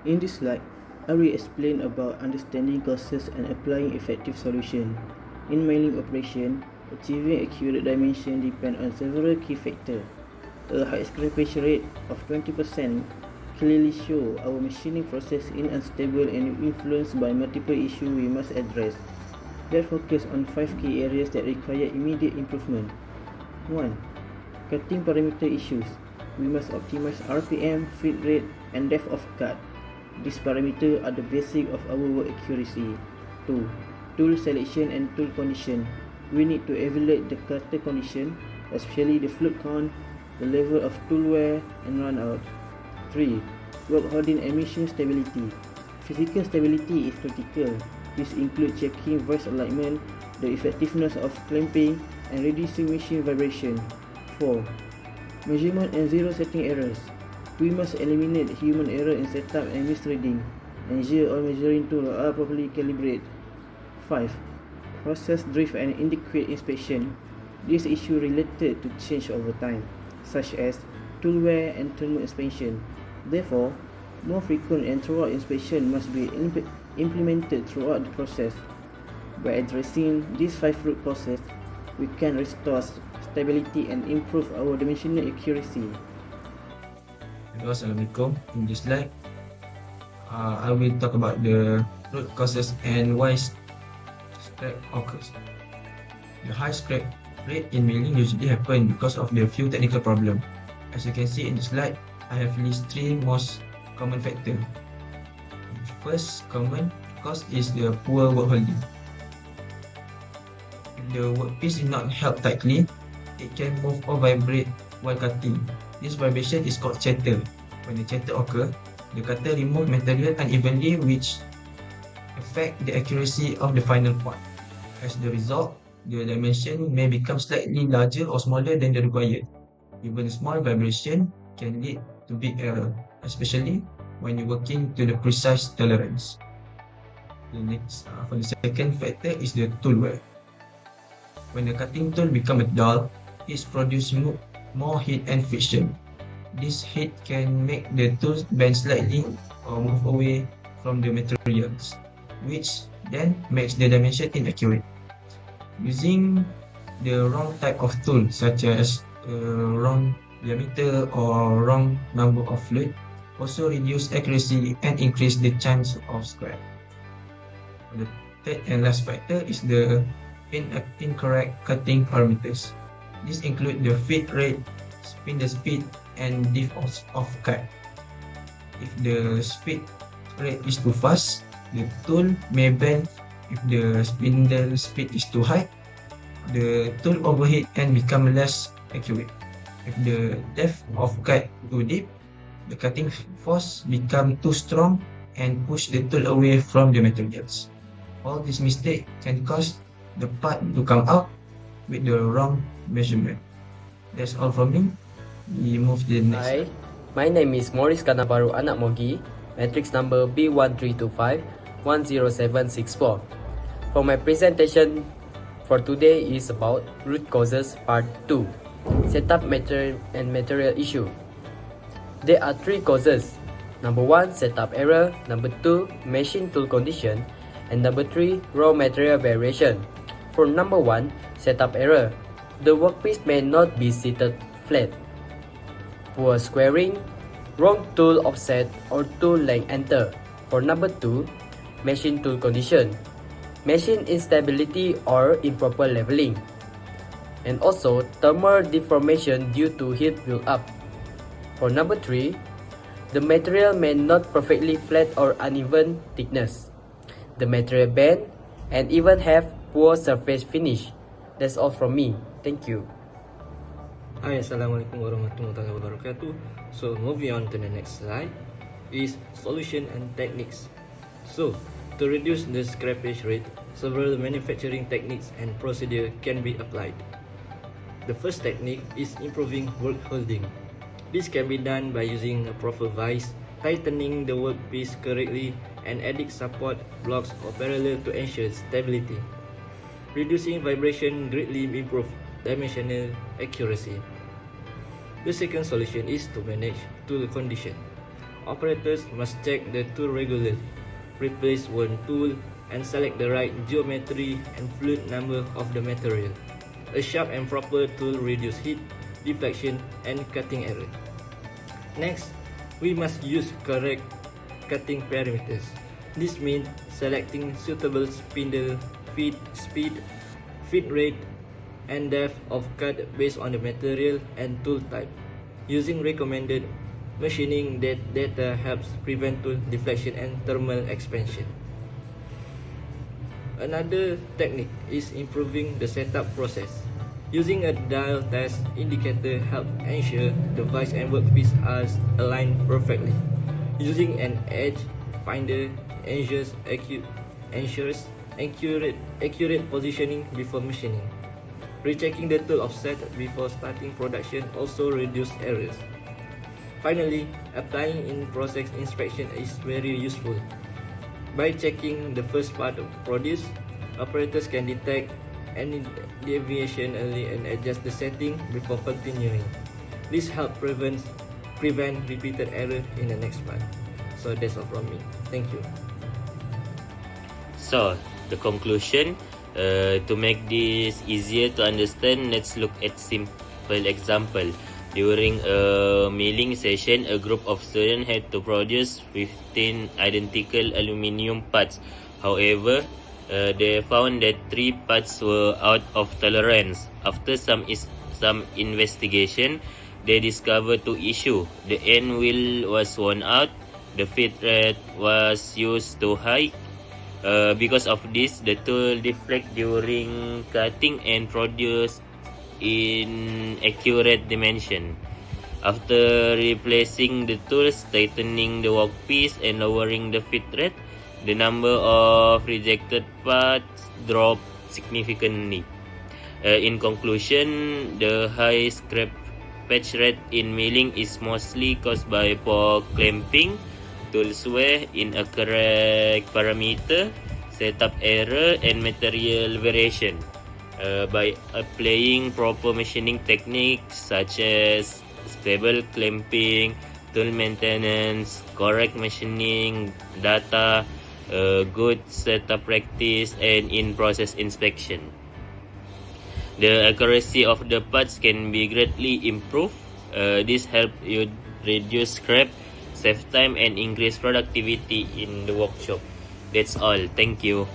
In this slide, I will explain about understanding causes and applying effective solution. In milling operation, achieving accurate dimension depends on several key factors. A high scrapage rate of 20% clearly shows our machining process is unstable and influenced by multiple issues we must address. Let's focus on 5 key areas that require immediate improvement. 1. Cutting parameter issues. We must optimize RPM, feed rate, and depth of cut. These parameters are the basic of our work accuracy. 2. Tool selection and tool condition. We need to evaluate the cutter condition, especially the fluid count, the level of tool wear and run out. 3. Work holding and machine stability. Physical stability is critical. This includes checking vice alignment, the effectiveness of clamping, and reducing machine vibration. 4. Measurement and zero setting errors. We must eliminate human error in setup and misreading. Ensure all measuring tools are properly calibrated. 5. Process drift and inadequate inspection. This issue related to change over time, such as tool wear and thermal inspection. Therefore, more frequent and thorough inspection must be implemented throughout the process. By addressing these 5 root causes, we can restore stability and improve our dimensional accuracy. Hello, Assalamualaikum. In this slide, I will talk about the root causes and why scrap occurs. The high scrap rate in milling usually happens because of the few technical problems. As you can see in the slide, I have listed 3 most common factors. First common cause is the poor work holding. If the workpiece is not held tightly, it can move or vibrate while cutting. This vibration is called chatter. When the chatter occurs, the cutter removes material unevenly, which affect the accuracy of the final part. As the result, the dimension may become slightly larger or smaller than the required. Even small vibration can lead to big error, especially when you're working to the precise tolerance. For the second factor is the tool wear. When the cutting tool becomes dull, it produces more heat and friction. This heat can make the tool bend slightly or move away from the materials, which then makes the dimension inaccurate. Using the wrong type of tool, such as wrong diameter or wrong number of fluid, also reduce accuracy and increase the chance of scrap. The third and last factor is the incorrect cutting parameters. This includes the feed rate, spindle speed, and depth of cut. If the feed rate is too fast, the tool may bend. If the spindle speed is too high, the tool overheat and become less accurate. If the depth of cut too deep, the cutting force become too strong and push the tool away from the materials. All these mistakes can cause the part to come out with the wrong measurement. That's all from me. We move to the next. Hi, my name is MAURICE CANNABARO anak MOGGIE, matrix number B1325-10764. For my presentation for today is about root causes part 2, setup material issue. There are 3 causes. Number 1, setup error. Number 2, machine tool condition. And number 3, raw material variation. For number 1, setup error. The workpiece may not be seated flat. Poor squaring, wrong tool offset or tool length enter. For number 2, machine tool condition. Machine instability or improper leveling. And also thermal deformation due to heat build-up. For number 3, the material may not perfectly flat or uneven thickness. The material bend and even have poor surface finish. That's all from me. Thank you. Hi, Assalamualaikum warahmatullahi wabarakatuh. So moving on to the next slide is solution and techniques. So to reduce the scrapage rate, several manufacturing techniques and procedure can be applied. The first technique is improving work holding. This can be done by using a proper vise, tightening the workpiece correctly, and adding support blocks or parallel to ensure stability. Reducing vibration greatly improves dimensional accuracy. The second solution is to manage tool condition. operators must check the tool regularly, replace worn tool, and select the right geometry and fluid number of the material. A sharp and proper tool reduces heat, deflection, and cutting error. Next, we must use correct cutting parameters. This means selecting suitable spindle, feed speed, feed rate, and depth of cut based on the material and tool type. Using recommended machining data helps prevent tool deflection and thermal expansion. Another technique is improving the setup process. Using a dial test indicator helps ensure the vise and workpiece are aligned perfectly. Using an edge finder ensures accurate positioning before machining. Rechecking the tool offset before starting production also reduces errors. Finally, applying in-process inspection is very useful. By checking the first part produced, operators can detect any deviation early and adjust the setting before continuing. This helps prevent repeated error in the next part. So that's all from me. Thank you. So, the conclusion, to make this easier to understand, let's look at simple example. During a milling session, a group of students had to produce 15 identical aluminium parts. However, they found that 3 parts were out of tolerance. After some investigation, they discovered 2 issues. The end wheel was worn out. The feed rate was used too high. Because of this, the tool deflect during cutting and produce inaccurate dimension. After replacing the tools, tightening the workpiece, and lowering the feed rate, the number of rejected parts dropped significantly. In conclusion, the high scrappage rate in milling is mostly caused by poor clamping, tools wear, inaccurate parameter, setup error, and material variation. By applying proper machining techniques such as stable clamping, tool maintenance, correct machining data, good setup practice, and in-process inspection, the accuracy of the parts can be greatly improved. This helps you reduce scrap, save time, and increase productivity in the workshop. That's all. Thank you.